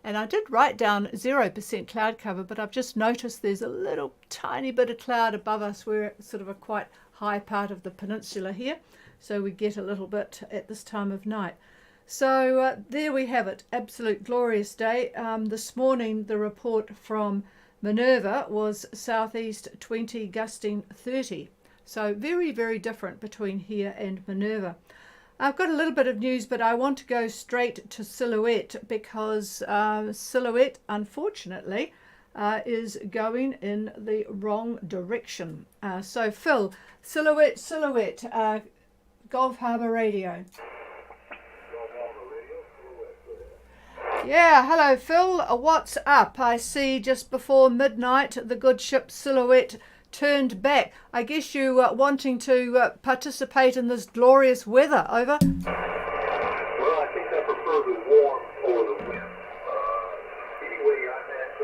And I did write down 0% cloud cover, but I've just noticed there's a little tiny bit of cloud above us. We're sort of a quite high part of the peninsula here, so we get a little bit at this time of night. So there we have it, absolute glorious day. This morning the report from Minerva was southeast 20 gusting 30. So very, very different between here and Minerva. I've got a little bit of news, but I want to go straight to Silhouette because Silhouette, unfortunately, is going in the wrong direction. So Phil, Silhouette, Gulf Harbour Radio. Yeah, hello Phil, what's up? I see just before midnight the good ship Silhouette turned back. I guess you wanting to participate in this glorious weather, over? Well, I think I prefer the warm over the wind. Anyway, I'm at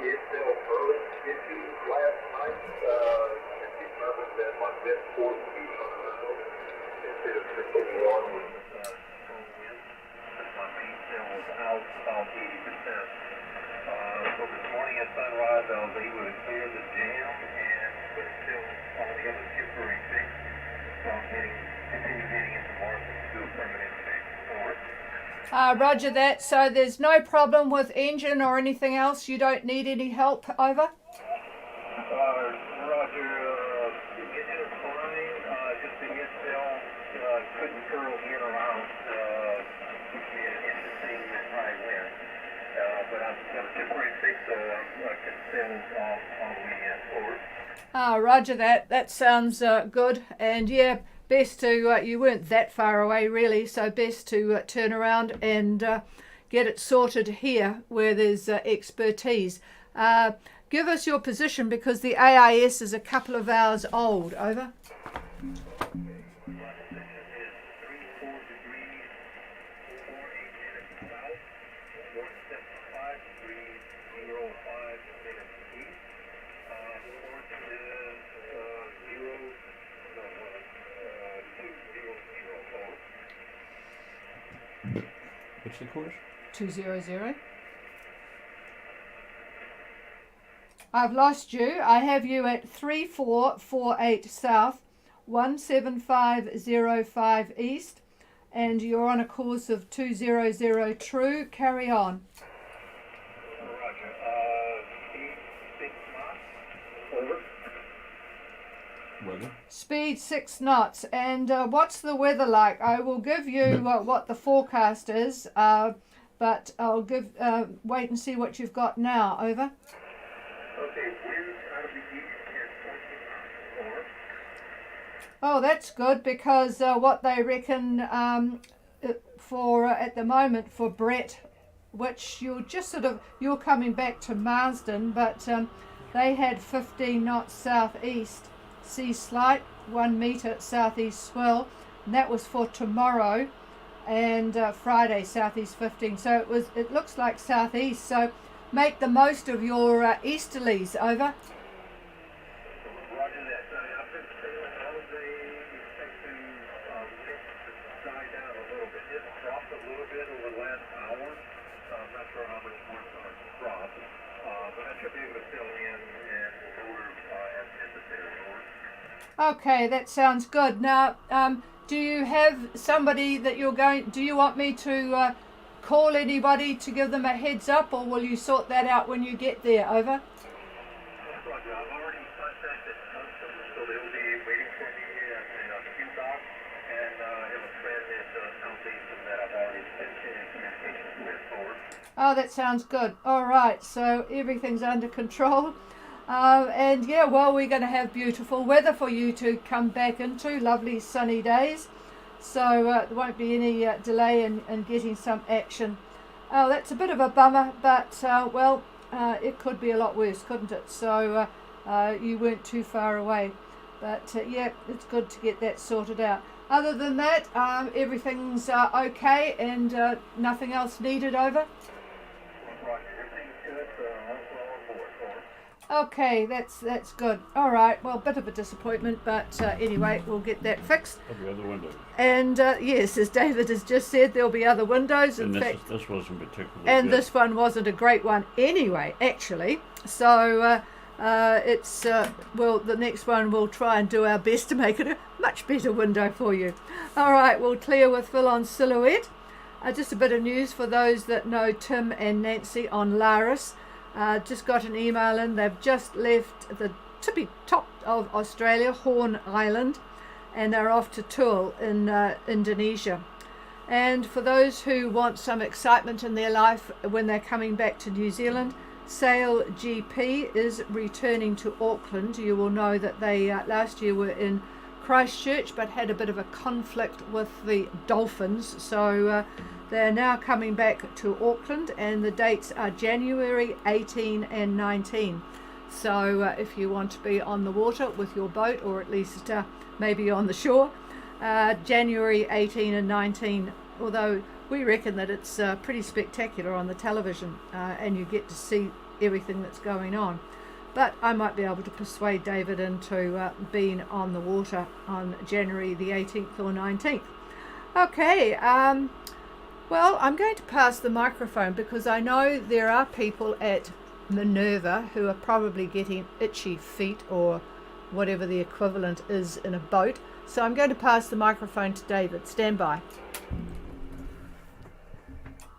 ESL early into last night and determined that my best course would be fundamental instead of continuing on with strong wind. My main sail was out about 80%. So this morning at sunrise I was able to clear the jam, but still all the other temporary fix. So I'm continue heading into March to do a permanent fix for it. Roger that. So there's no problem with engine or anything else? You don't need any help, over? Roger, the engine is fine. Just the ESL couldn't curl in around in the same high wind. But I've got a temporary fix, so I can sail all the way in forward. Roger that. That sounds good. And yeah, best to, you weren't that far away really, so best to turn around and get it sorted here where there's expertise. Give us your position because the AIS is a couple of hours old, over. What's the course? 200. I've lost you. I have you at 3448 south, 17505 east, and you're on a course of 200 true. Carry on. Roger. Speed 6 knots. Over. Weather? Speed 6 knots. And what's the weather like? I will give you what the forecast is, but I'll wait and see what you've got now. Over. Okay, wind out of the east at 20 knots. Over. Oh, that's good because what they reckon for at the moment for Brett, which you're coming back to Marsden, but they had 15 knots southeast, sea slight, 1 metre southeast swell, and that was for tomorrow and Friday southeast 15. So it looks like southeast. So make the most of your easterlies. Over. Roger that. I've been sailing all day. Expect to die down a little bit. It's dropped a little bit over the last hour. I'm not sure how much more it's going to drop, but I should be able to fill in and order as necessary. Okay, that sounds good. Now, do you have somebody that you're going? Do you want me to call anybody to give them a heads up, or will you sort that out when you get there? Over. Roger. I've already contacted customs, so they'll be waiting for me at the queue dock, and I have a friend at Southeastern that I've already been in communication with for. Oh, that sounds good. All right, so everything's under control. And yeah, well, we're going to have beautiful weather for you to come back into, lovely sunny days. So there won't be any delay in getting some action. Oh, that's a bit of a bummer, but well, it could be a lot worse, couldn't it? So you weren't too far away. But yeah, it's good to get that sorted out. Other than that, everything's okay and nothing else needed. Over. Roger. Everything's good. I'm all on board. Okay, that's good. All right. Well, bit of a disappointment, but anyway, we'll get that fixed. Every other window. And yes, as David has just said, there'll be other windows. In fact, this wasn't particularly and good. this one wasn't a great one anyway, actually. So it's well, the next one we'll try and do our best to make it a much better window for you. All right, we'll clear with Phil on Silhouette. Just a bit of news for those that know Tim and Nancy on Laris. Just got an email in. They've just left the tippy top of Australia, Horn Island, and they're off to Tual in Indonesia. And for those who want some excitement in their life when they're coming back to New Zealand, Sail GP is returning to Auckland. You will know that they last year were in Christchurch but had a bit of a conflict with the Dolphins, so they're now coming back to Auckland, and the dates are January 18 and 19. So if you want to be on the water with your boat, or at least maybe on the shore, January 18 and 19, although we reckon that it's pretty spectacular on the television, and you get to see everything that's going on. But I might be able to persuade David into being on the water on January the 18th or 19th. Okay, well, I'm going to pass the microphone because I know there are people at Minerva who are probably getting itchy feet or whatever the equivalent is in a boat. So I'm going to pass the microphone to David. Stand by.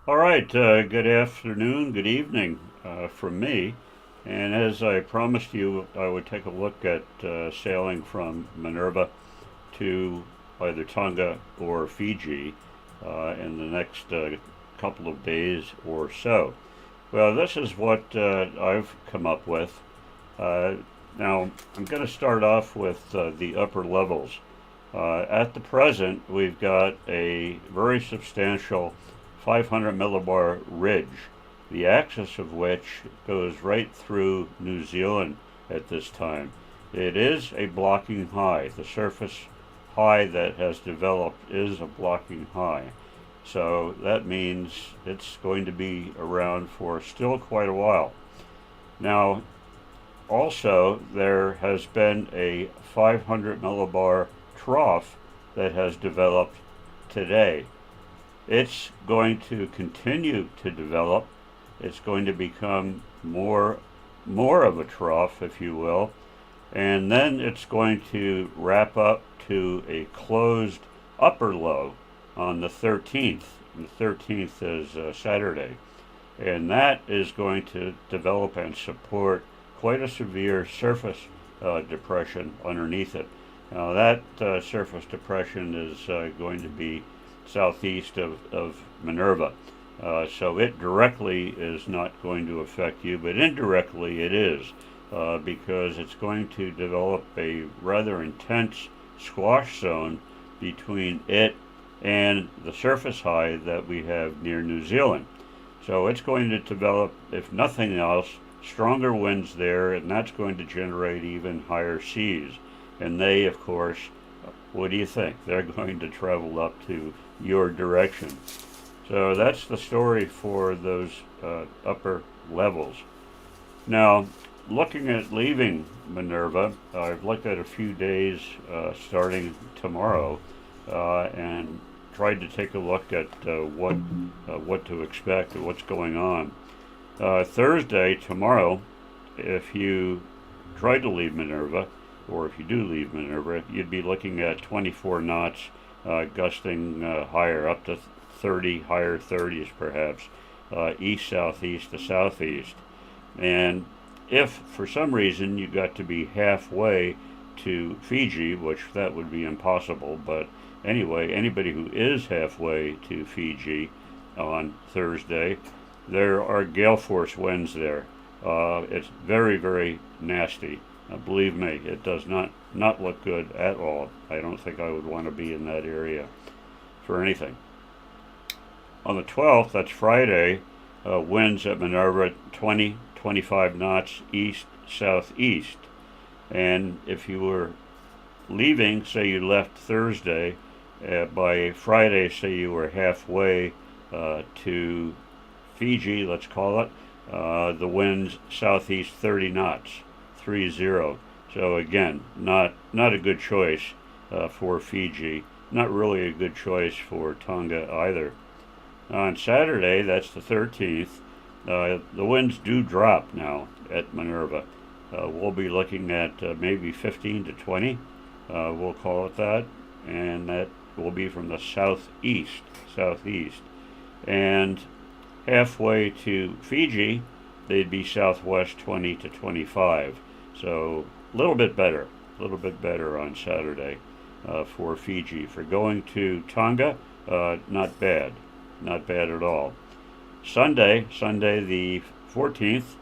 All right, good afternoon, good evening from me. And as I promised you, I would take a look at sailing from Minerva to either Tonga or Fiji in the next couple of days or so. Well, this is what I've come up with. Now, I'm going to start off with the upper levels. At the present, we've got a very substantial 500 millibar ridge, the axis of which goes right through New Zealand at this time. It is a blocking high. The surface high that has developed is a blocking high. So that means it's going to be around for still quite a while. Now, also, there has been a 500 millibar trough that has developed today. It's going to continue to develop. It's going to become more of a trough, if you will, and then it's going to wrap up to a closed upper low on the 13th. And the 13th is Saturday, and that is going to develop and support quite a severe surface depression underneath it. Now that surface depression is going to be southeast of Minerva. So it directly is not going to affect you, but indirectly it is, because it's going to develop a rather intense squash zone between it and the surface high that we have near New Zealand. So it's going to develop, if nothing else, stronger winds there, and that's going to generate even higher seas. And they, of course, what do you think? They're going to travel up to your direction. So that's the story for those upper levels. Now, looking at leaving Minerva, I've looked at a few days starting tomorrow and tried to take a look at what to expect and what's going on. Thursday, tomorrow, if you try to leave Minerva, or if you do leave Minerva, you'd be looking at 24 knots, gusting higher, up to 30, higher 30s perhaps, east-southeast to southeast. And if for some reason you got to be halfway to Fiji, which that would be impossible, but anyway, anybody who is halfway to Fiji on Thursday, there are gale force winds there. It's very, very nasty. Believe me, it does not look good at all. I don't think I would want to be in that area for anything. On the 12th, that's Friday, winds at Minerva 20, 25 knots east-southeast. And if you were leaving, say you left Thursday, by Friday, say you were halfway to Fiji, let's call it, The winds southeast 30 knots, 30. So again, not a good choice for Fiji. Not really a good choice for Tonga either. On Saturday, that's the 13th, the winds do drop now at Minerva. We'll be looking at maybe 15 to 20, we'll call it that, and that will be from the southeast. And halfway to Fiji, they'd be southwest 20 to 25. So a little bit better on Saturday for Fiji. For going to Tonga, not bad at all. Sunday the 14th,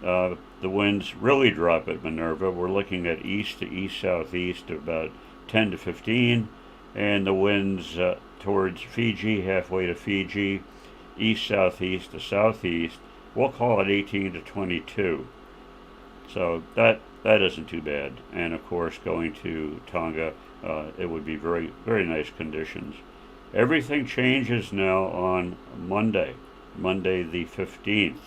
the winds really drop at Minerva. We're looking at east to east southeast about 10 to 15, and the winds towards Fiji, halfway to Fiji, east southeast to southeast, we'll call it 18 to 22. So that isn't too bad. And of course, going to Tonga, it would be very, very nice conditions. Everything changes now on Monday the 15th.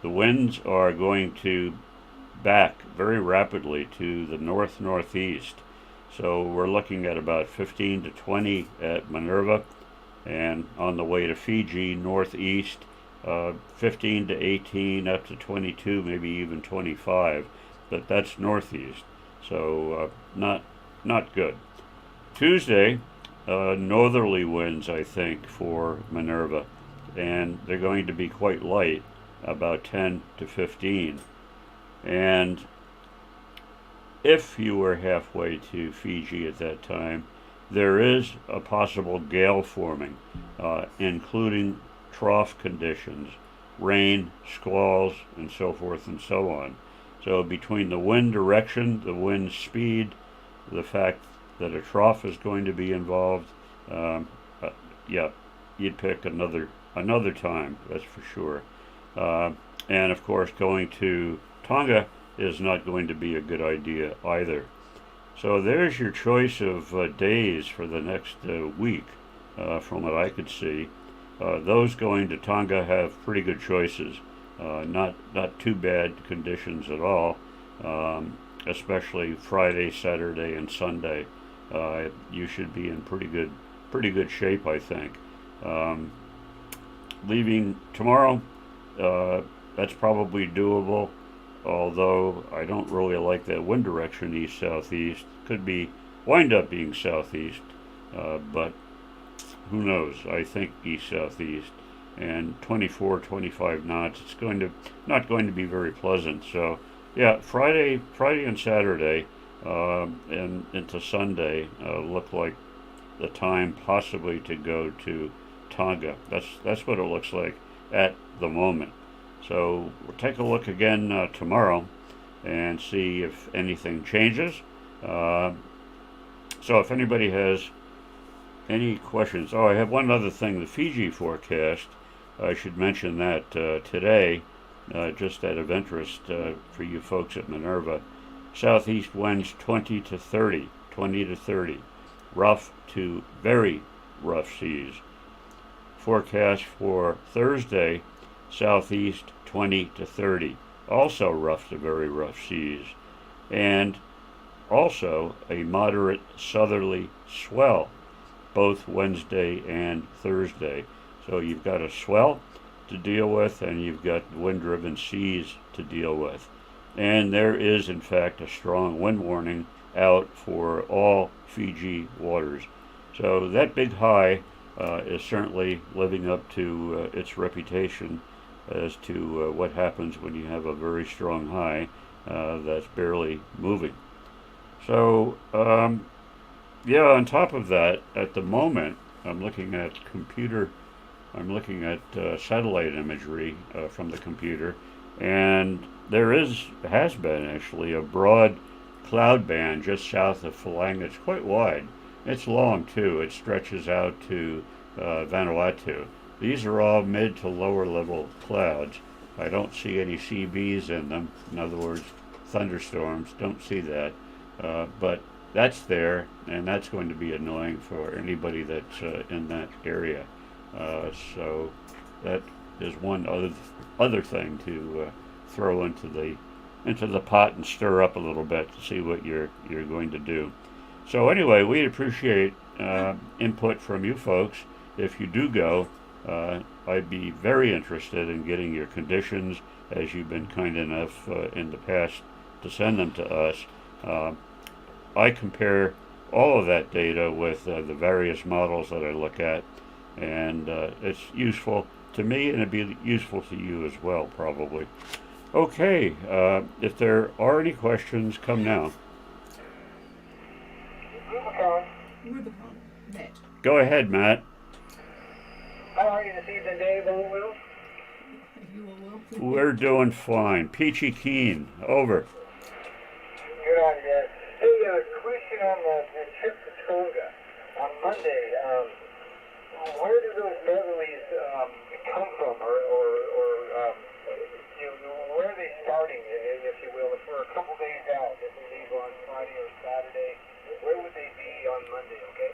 The winds are going to back very rapidly to the northeast. So we're looking at about 15 to 20 at Minerva, and on the way to Fiji, northeast, 15 to 18 up to 22, maybe even 25, but that's northeast, so not good. Tuesday, northerly winds, I think, for Minerva, and they're going to be quite light, about 10 to 15. And if you were halfway to Fiji at that time, there is a possible gale forming, including trough conditions, rain, squalls, and so forth and so on. So between the wind direction, the wind speed, the fact that a trough is going to be involved, you'd pick another time, that's for sure. And of course, going to Tonga is not going to be a good idea either. So there's your choice of days for the next week, from what I could see. Those going to Tonga have pretty good choices. Not too bad conditions at all, especially Friday, Saturday, and Sunday. You should be in pretty good shape, I think. Leaving tomorrow, that's probably doable, although I don't really like that wind direction, east-southeast. Could wind up being southeast, but who knows? I think east-southeast, and 24, 25 knots. It's not going to be very pleasant. So yeah, Friday and Saturday, and into Sunday look like the time possibly to go to Tonga. That's what it looks like at the moment. So we'll take a look again tomorrow and see if anything changes. So if anybody has any questions, I have one other thing, the Fiji forecast. I should mention that today, just out of interest for you folks at Minerva, southeast winds 20 to 30, rough to very rough seas. Forecast for Thursday, southeast 20 to 30, also rough to very rough seas, and also a moderate southerly swell both Wednesday and Thursday. So you've got a swell to deal with, and you've got wind-driven seas to deal with. And there is, in fact, a strong wind warning out for all Fiji waters. So that big high is certainly living up to its reputation as to what happens when you have a very strong high that's barely moving. So, on top of that, at the moment, I'm looking at satellite imagery from the computer, and there has been actually a broad cloud band just south of Phalang. It's quite wide. It's long too. It stretches out to Vanuatu. These are all mid to lower level clouds. I don't see any CBs in them. In other words, thunderstorms. Don't see that. But that's there, and that's going to be annoying for anybody that's in that area. So that is one other thing to throw into the pot and stir up a little bit to see what you're going to do. So anyway, we appreciate input from you folks. If you do go, I'd be very interested in getting your conditions, as you've been kind enough in the past to send them to us. I compare all of that data with the various models that I look at, and it's useful to me, and it'd be useful to you as well, probably. Okay, if there are any questions, come now. Rubicon, Matt. Go ahead, Matt. How are you this evening, Dave? All well? You all well? We're doing fine. Peachy keen. Over. Good on you. Hey, question on the trip to Tonga on Monday. Where do those northerlies come from, or where are they starting, if you will? If we're a couple days out, if we leave on Friday or Saturday, where would they be on Monday? Okay.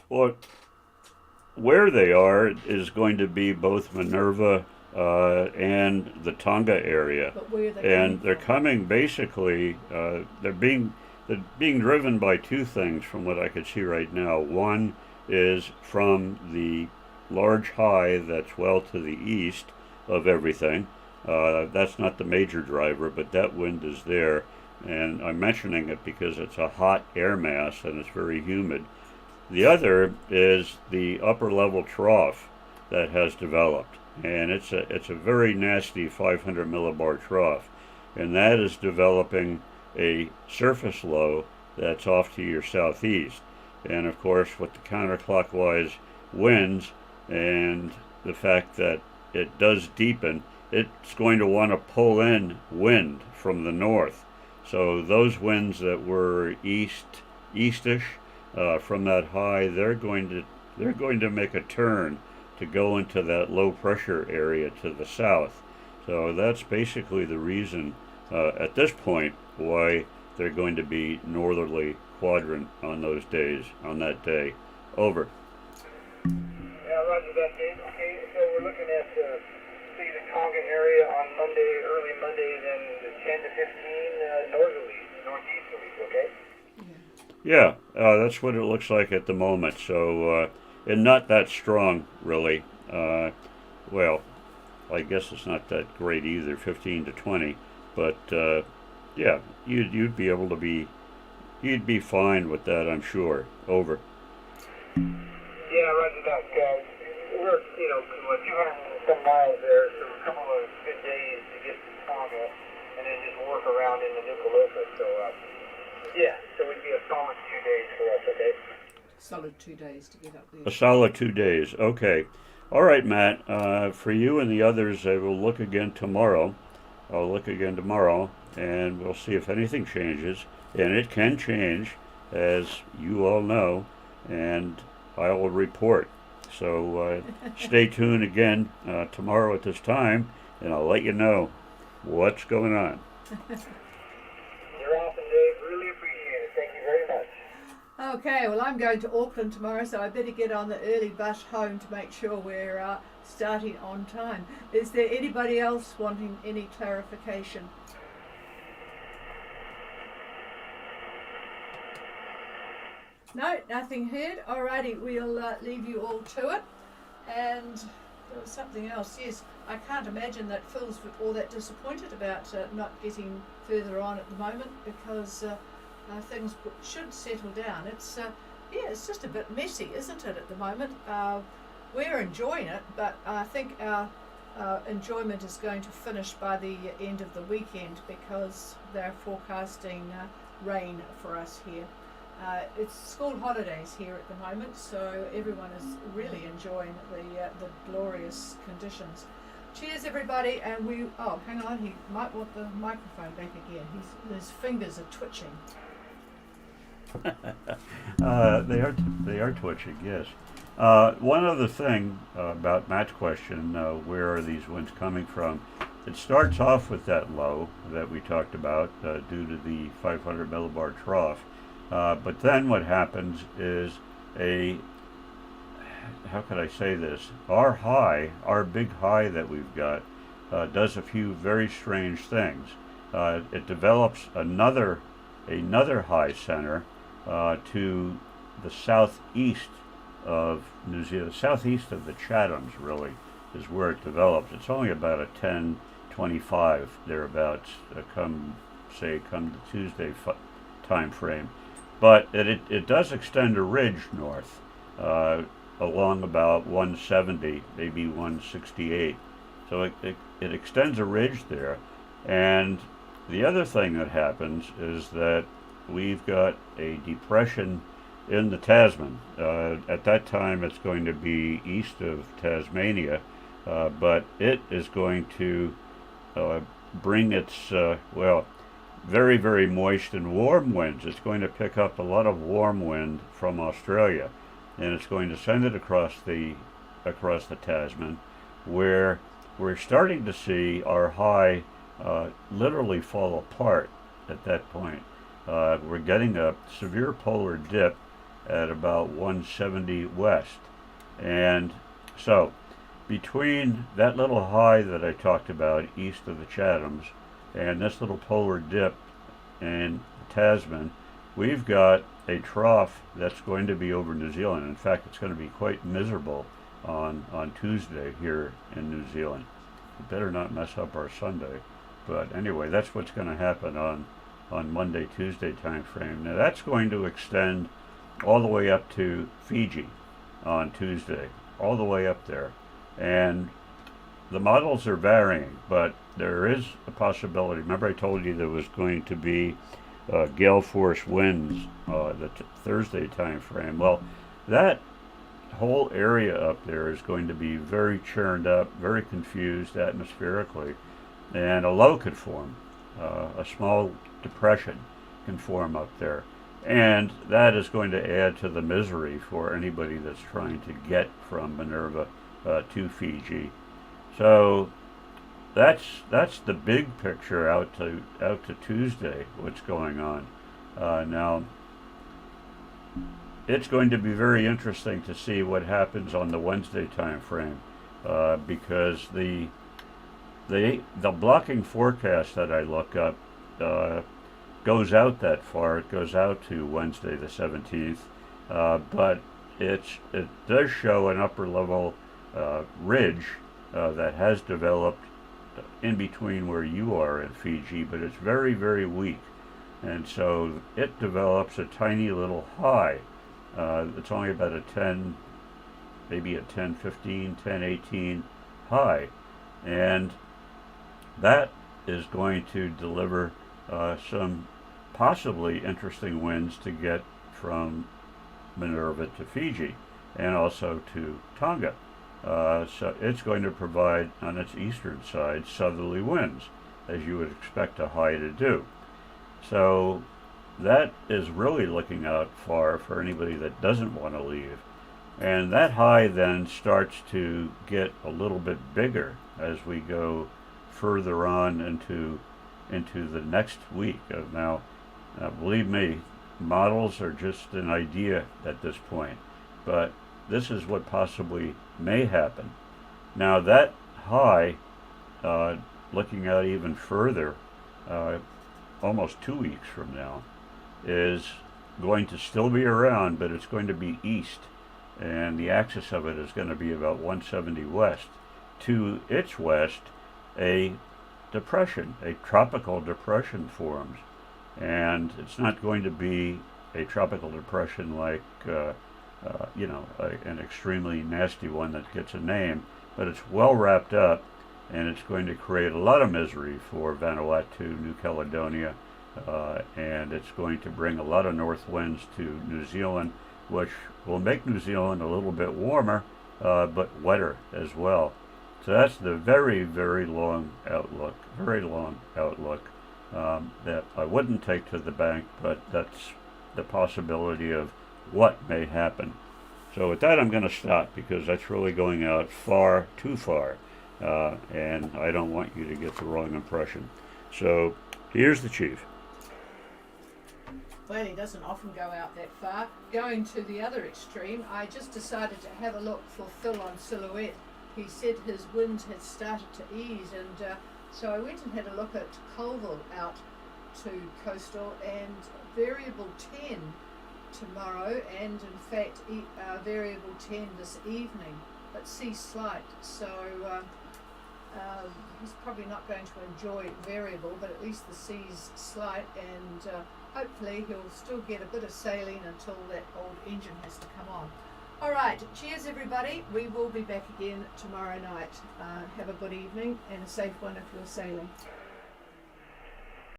Well, where they are is going to be both Minerva and the Tonga area, But where are they and they're from? coming basically. They're being driven by two things, from what I could see right now. One is from the large high that's well to the east of everything. That's not the major driver, but that wind is there, and I'm mentioning it because it's a hot air mass and it's very humid. The other is the upper level trough that has developed, and it's a very nasty 500 millibar trough, and that is developing a surface low that's off to your southeast. And of course, with the counterclockwise winds and the fact that it does deepen, it's going to want to pull in wind from the north. So those winds that were eastish from that high, they're going to make a turn to go into that low pressure area to the south. So that's basically the reason at this point why they're going to be northerly quadrant on those days, on that day. Over. Yeah, roger that, Dave. Okay, so we're looking at say the Tonga area on Monday, early Monday, then the 10 to 15 northeasterlies, okay? Yeah, that's what it looks like at the moment. So, and not that strong, really. Well, I guess it's not that great either, 15 to 20. But yeah, you'd be able to be, you'd be fine with that, I'm sure. Over. Yeah, roger that, guys. We're, 200 and some miles there, so a couple of good days to get to Tonga, and then just work around in the Nuku'alofa. So, yeah, so it'd be a solid 2 days for us, okay? Solid 2 days to get up there. A solid 2 days. Okay. All right, Matt. For you and the others, I will look again tomorrow. I'll look again tomorrow, and we'll see if anything changes. And it can change, as you all know, and I will report. So stay tuned again tomorrow at this time, and I'll let you know what's going on. You're awesome, Dave. Really appreciate it. Thank you very much. Okay, well, I'm going to Auckland tomorrow, so I better get on the early bus home to make sure we're starting on time. Is there anybody else wanting any clarification? No, nothing heard. Alrighty, we'll leave you all to it. And there was something else. Yes, I can't imagine that Phil's all that disappointed about not getting further on at the moment, because things should settle down. It's it's just a bit messy, isn't it, at the moment? We're enjoying it, but I think our enjoyment is going to finish by the end of the weekend, because they're forecasting rain for us here. It's school holidays here at the moment, so everyone is really enjoying the glorious conditions. Cheers, everybody, and we. Oh, hang on, he might want the microphone back again. His fingers are twitching. They are twitching, yes. One other thing about Matt's question, where are these winds coming from? It starts off with that low that we talked about due to the 500 millibar trough. But then what happens is how could I say this? Our big high that we've got does a few very strange things. It develops another high center to the southeast of New Zealand, southeast of the Chathams, really, is where it develops. It's only about a 10-25 thereabouts, come the Tuesday time frame. But it does extend a ridge north along about 170, maybe 168. So it extends a ridge there. And the other thing that happens is that we've got a depression in the Tasman. At that time, it's going to be east of Tasmania, but it is going to bring its, very, very moist and warm winds. It's going to pick up a lot of warm wind from Australia, and it's going to send it across the Tasman, where we're starting to see our high literally fall apart at that point. We're getting a severe polar dip at about 170 west. And so between that little high that I talked about east of the Chathams and this little polar dip in Tasman, we've got a trough that's going to be over New Zealand. In fact, it's going to be quite miserable on Tuesday here in New Zealand. We better not mess up our Sunday. But anyway, that's what's going to happen on Monday, Tuesday time frame. Now that's going to extend all the way up to Fiji on Tuesday, all the way up there. And the models are varying, but there is a possibility. Remember I told you there was going to be gale force winds the Thursday time frame. Well, that whole area up there is going to be very churned up, very confused atmospherically, and a low could form. A small depression can form up there. And that is going to add to the misery for anybody that's trying to get from Minerva to Fiji. So that's the big picture out to Tuesday, what's going on. Now, it's going to be very interesting to see what happens on the Wednesday time frame, because the blocking forecast that I look up goes out that far. It goes out to Wednesday the 17th, but it does show an upper level ridge that has developed in between where you are in Fiji, but it's very, very weak. And so it develops a tiny little high. It's only about a 10, maybe a 10-15, 10-18 high. And that is going to deliver some possibly interesting winds to get from Minerva to Fiji and also to Tonga. So it's going to provide on its eastern side southerly winds, as you would expect a high to do. So that is really looking out far for anybody that doesn't want to leave. And that high then starts to get a little bit bigger as we go further on into the next week. Now, believe me, models are just an idea at this point, but this is what possibly may happen. Now that high, looking out even further, almost 2 weeks from now, is going to still be around, but it's going to be east, and the axis of it is going to be about 170 west. To its west, a depression, a tropical depression forms, and it's not going to be a tropical depression like an extremely nasty one that gets a name, but it's well wrapped up, and it's going to create a lot of misery for Vanuatu, New Caledonia, and it's going to bring a lot of north winds to New Zealand, which will make New Zealand a little bit warmer, but wetter as well. So that's the very, very long outlook, that I wouldn't take to the bank, but that's the possibility of what may happen. So with that, I'm going to stop, because that's really going out far, too far, and I don't want you to get the wrong impression. So here's the chief. Well, he doesn't often go out that far. Going to the other extreme, I just decided to have a look for Phil on Silhouette, he said his winds had started to ease, and so I went and had a look at Colville out to coastal, and variable 10 tomorrow, and in fact variable 10 this evening, but sea slight, so he's probably not going to enjoy variable, but at least the sea's slight, and hopefully he'll still get a bit of sailing until that old engine has to come on. Alright, cheers everybody, we will be back again tomorrow night. Have a good evening and a safe one if you're sailing.